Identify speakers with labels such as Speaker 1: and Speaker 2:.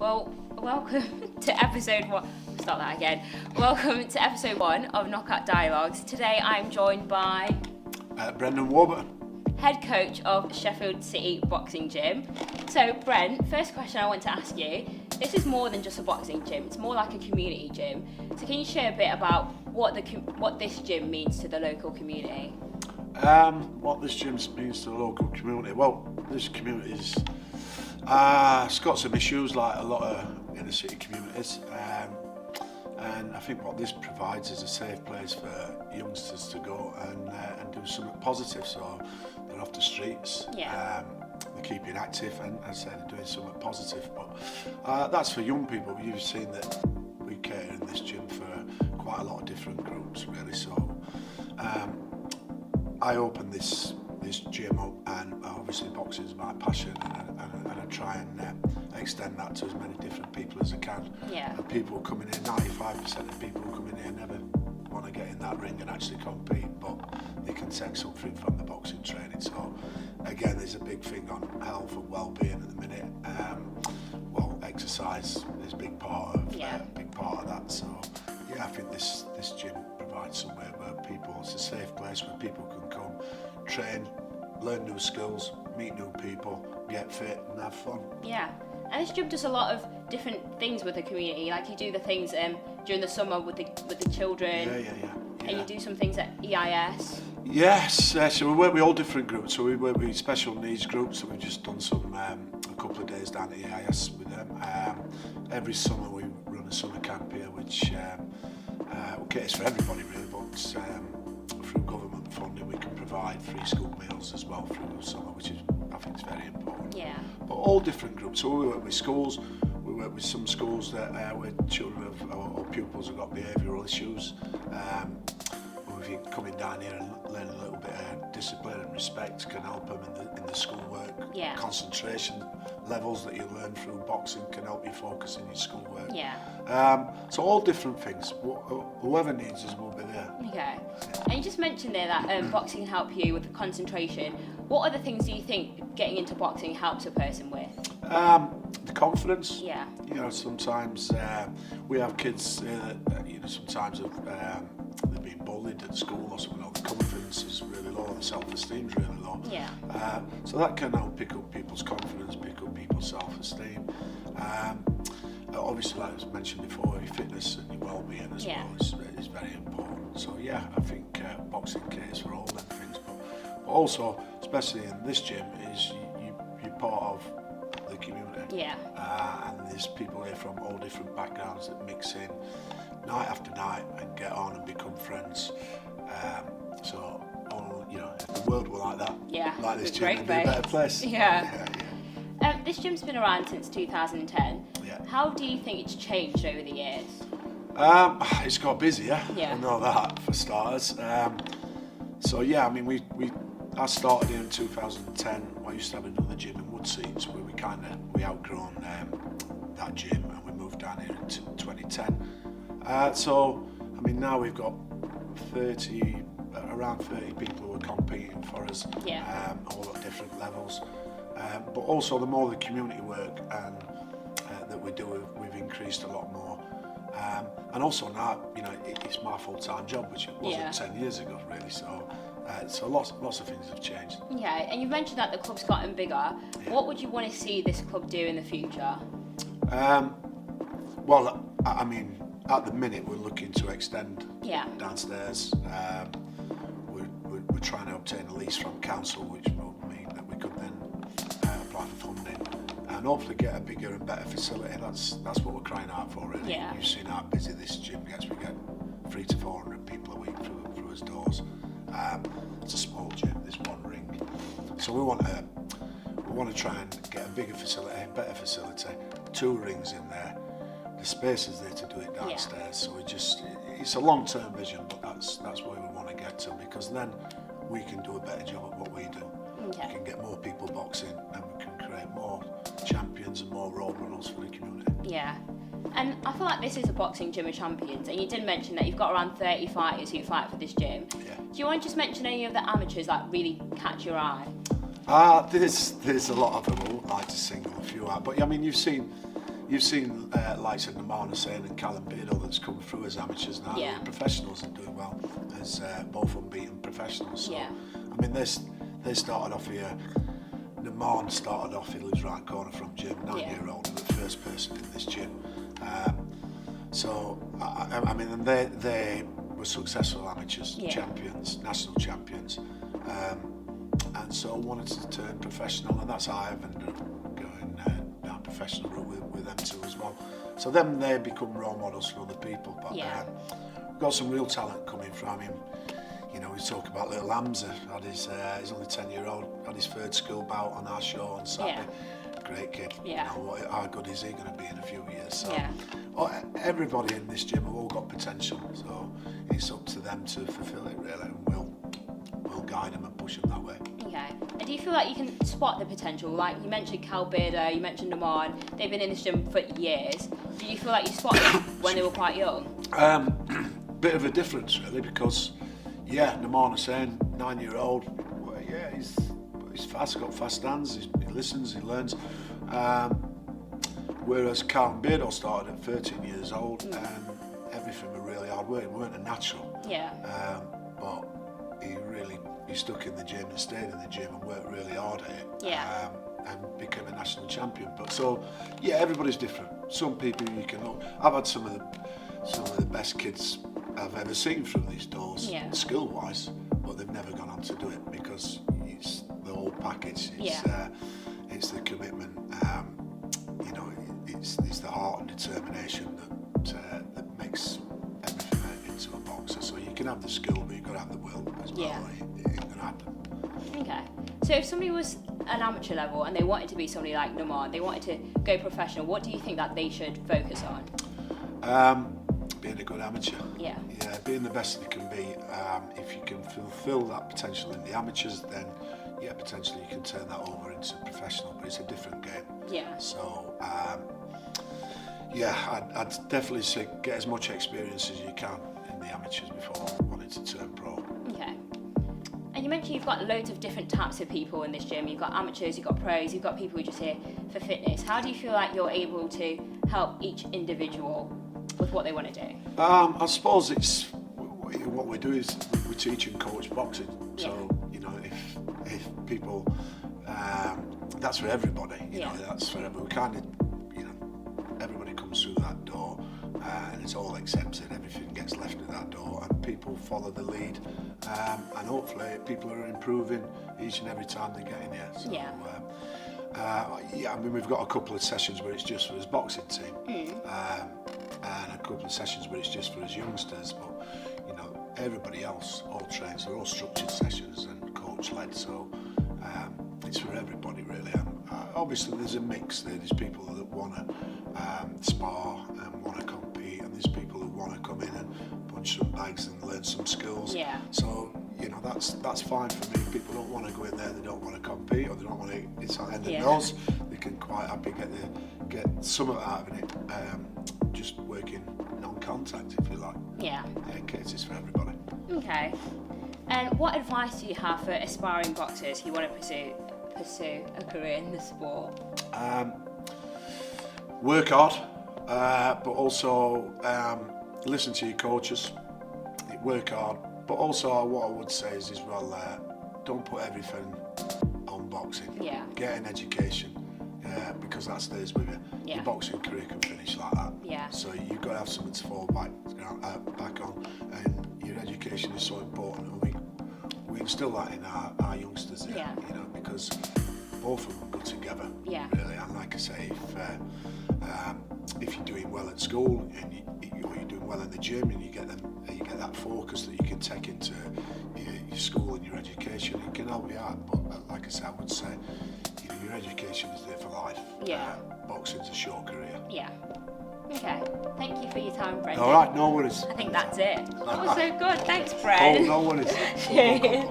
Speaker 1: Well, welcome to episode one. Start that again. Welcome to episode 1 of Knockout Dialogues. Today I'm joined by
Speaker 2: Brendan Warburton,
Speaker 1: head coach of Sheffield City Boxing Gym. So, Brent, first question I want to ask you. This is more than just a boxing gym. It's more like a community gym. So, can you share a bit about what this gym means to the local community?
Speaker 2: What this gym means to the local community? Well, this community's it's got some issues like a lot of inner city communities, and I think what this provides is a safe place for youngsters to go and do something positive. So they're off the streets, they're keeping active, and as I say, they're doing something positive. But that's for young people. You've seen that we cater in this gym for quite a lot of different groups, really. So I opened this gym up, and obviously boxing is my passion, and I try and extend that to as many different people as I can.
Speaker 1: Yeah.
Speaker 2: And people coming in, 95% of people coming in never want to get in that ring and actually compete, but they can take something from the boxing training. So again, there's a big thing on health and well-being at the minute. Well, exercise is a big part of that. So yeah, I think this gym provides somewhere where it's a safe place where people can come, train, learn new skills, meet new people, get fit and have fun.
Speaker 1: Yeah, and this gym does a lot of different things with the community. Like you do the things during the summer with the children.
Speaker 2: Yeah.
Speaker 1: And you do some things at EIS.
Speaker 2: Yes, so we work with all different groups. So we work with special needs groups. So we've just done a couple of days down at EIS with them. Every summer we run a summer camp here, which caters for everybody really, but through government funding we can provide free school meals as well through the summer, which I think is very important.
Speaker 1: Yeah.
Speaker 2: But all different groups. So we work with schools. We work with some schools that where children or pupils have got behavioural issues. If you're coming down here and learning a little bit of discipline and respect can help them in the schoolwork.
Speaker 1: Yeah.
Speaker 2: Concentration levels that you learn through boxing can help you focus in your schoolwork.
Speaker 1: Yeah.
Speaker 2: So all different things. Whoever needs us will be there.
Speaker 1: Okay. And you just mentioned there that boxing can help you with the concentration. What other things do you think getting into boxing helps a person with?
Speaker 2: The confidence.
Speaker 1: Yeah.
Speaker 2: You know, sometimes we have kids that sometimes they've been bullied at school or something. The confidence is really low, the self-esteem is really low.
Speaker 1: Yeah.
Speaker 2: So that can help pick up people's confidence, pick up people's self-esteem. Obviously, like I mentioned before, your fitness and your well-being as well is very important. So yeah, I think boxing caters for all them things. But also, especially in this gym, is you're part of the community.
Speaker 1: Yeah.
Speaker 2: And there's people here from all different backgrounds that mix in night after night and get on and become friends. If the world were like that, like this gym, it'd be a better place.
Speaker 1: Yeah. This gym's been around since 2010.
Speaker 2: Yeah.
Speaker 1: How do you think it's changed over the years?
Speaker 2: It's got busier.
Speaker 1: Yeah.
Speaker 2: I know that for starters. I started here in 2010. I used to have another gym in Woodseats where we outgrown that gym and we moved down here in 2010. Now we've got around 30 people who are competing for us, all at different levels. But also the more the community work and that we do, we've increased a lot more. And also now, it's my full-time job, which it wasn't 10 years ago, really. So lots of things have changed.
Speaker 1: Yeah, and you mentioned that the club's gotten bigger. Yeah. What would you want to see this club do in the future?
Speaker 2: At the minute we're looking to extend downstairs. We're trying to obtain a lease from council, which will mean that we could then apply for funding and hopefully get a bigger and better facility. That's what we're crying out for, really.
Speaker 1: Yeah.
Speaker 2: You've seen how busy this gym gets. We get 300 to 400 people a week through its doors. It's a small gym. There's one ring, so we want to try and get a bigger facility, a better facility, 2 rings in there. The space is there to do it downstairs. So it's a long-term vision, but that's where we want to get to, because then we can do a better job at what we do.
Speaker 1: Okay.
Speaker 2: We can get more people boxing and we can create more champions and more role models for the community.
Speaker 1: Yeah. And I feel like this is a boxing gym of champions, and you did mention that you've got around 30 fighters who fight for this gym.
Speaker 2: Yeah.
Speaker 1: Do you want to just mention any of the amateurs that really catch your eye?
Speaker 2: There's a lot of them. I would like to single a few out, but you've seen you've seen likes of Naman Hussain and Callum Beardle that's come through as amateurs now,
Speaker 1: Yeah.
Speaker 2: professionals and doing well as both unbeaten professionals. So,
Speaker 1: Yeah.
Speaker 2: I mean, they started off here. Naman started off in his right corner from gym, 9-year-old, the first person in this gym. So, I mean, and they were successful amateurs, champions, national champions, and so wanted to turn professional, and that's how I've ended up going down professional route with them two as well. So then they become role models for other people. But we've got some real talent coming from him. You know, we talk about little Hamza, he's only 10-year-old, had his third school bout on our show on Saturday. Great kid.
Speaker 1: Yeah.
Speaker 2: You know, how good is he going to be in a few years? So, everybody in this gym have all got potential, so it's up to them to fulfil it really, and we'll guide them and push them that way.
Speaker 1: Okay. And do you feel like you can spot the potential? Like you mentioned Cal Bearder, you mentioned Naman, they've been in this gym for years. Do you feel like you spotted them when they were quite young?
Speaker 2: Bit of a difference really, because Naman Hussain, 9-year-old, well, he's fast, got fast hands, he listens, he learns. Whereas Cal Beardle started at 13 years old and everything was really hard work. He weren't a natural. Yeah. But he stuck in the gym and stayed in the gym and worked really hard at it. Yeah. And became a national champion. But so, everybody's different. Some people you can look. I've had some of the best kids I've ever seen through these doors, skill-wise, but they've never gone on to do it because it's the whole package. It's the commitment. You know, it's the heart and determination that makes everything into a boxer. So you can have the skill, but you've got to have the will as well. Yeah. It ain't going to happen. Okay.
Speaker 1: So if somebody was an amateur level and they wanted to be somebody like Naman, they wanted to go professional, what do you think that they should focus on?
Speaker 2: Being a good amateur.
Speaker 1: Yeah,
Speaker 2: being the best they can be. If you can fulfil that potential in the amateurs, then potentially you can turn that over into professional, but it's a different game. Yeah. So, I'd definitely say get as much experience as you can in the amateurs before wanting to turn pro.
Speaker 1: Okay. And you mentioned you've got loads of different types of people in this gym. You've got amateurs, you've got pros, you've got people who are just here for fitness. How do you feel like you're able to help each individual with what they want to do?
Speaker 2: I suppose it's what we do is we teach and coach boxing. So you know, if people, that's for everybody. You know, that's for everybody. We kind of, you know, everybody comes through that door, and it's all accepted. Everything gets left at that door, and people follow the lead. And hopefully, people are improving each and every time they get in here. So, I mean, we've got a couple of sessions where it's just for his boxing team, and a couple of sessions where it's just for his youngsters. But you know, everybody else all trains. They're all structured sessions and coach-led. So it's for everybody really. Obviously, there's a mix there. There's people that want to spar and want to compete, and there's people who want to come in and punch some bags and learn some skills. Yeah. So you know, that's fine for me. People don't want to go in there, they don't want to compete, or they don't want to, it's not end of nose. They can quite happy get some of it out of it, just working non-contact, if you like. Yeah. It's for everybody.
Speaker 1: Okay. And what advice do you have for aspiring boxers who want to pursue a career in the sport?
Speaker 2: Work hard, but also listen to your coaches. Work hard. But also, what I would say is as well, don't put everything on boxing. Yeah. Get an education, because that stays with you. Yeah. Your boxing career can finish like that. Yeah. So you've got to have something to fall back on, and your education is so important. And we instill that in our youngsters, you know, because both of them go together. Yeah. Really, and like I say, if you're doing well at school and you're doing well in the gym, and you get that focus that you can take into your school and your education, it can help you out. But like I said, I would say, you know, your education is there for life. Yeah. Boxing's a short career. Yeah. Okay. Thank you for your time, Brendan. All right, no worries.
Speaker 1: I think that's it. That was so good. Thanks, Brent.
Speaker 2: Oh, no worries.
Speaker 1: Cheers.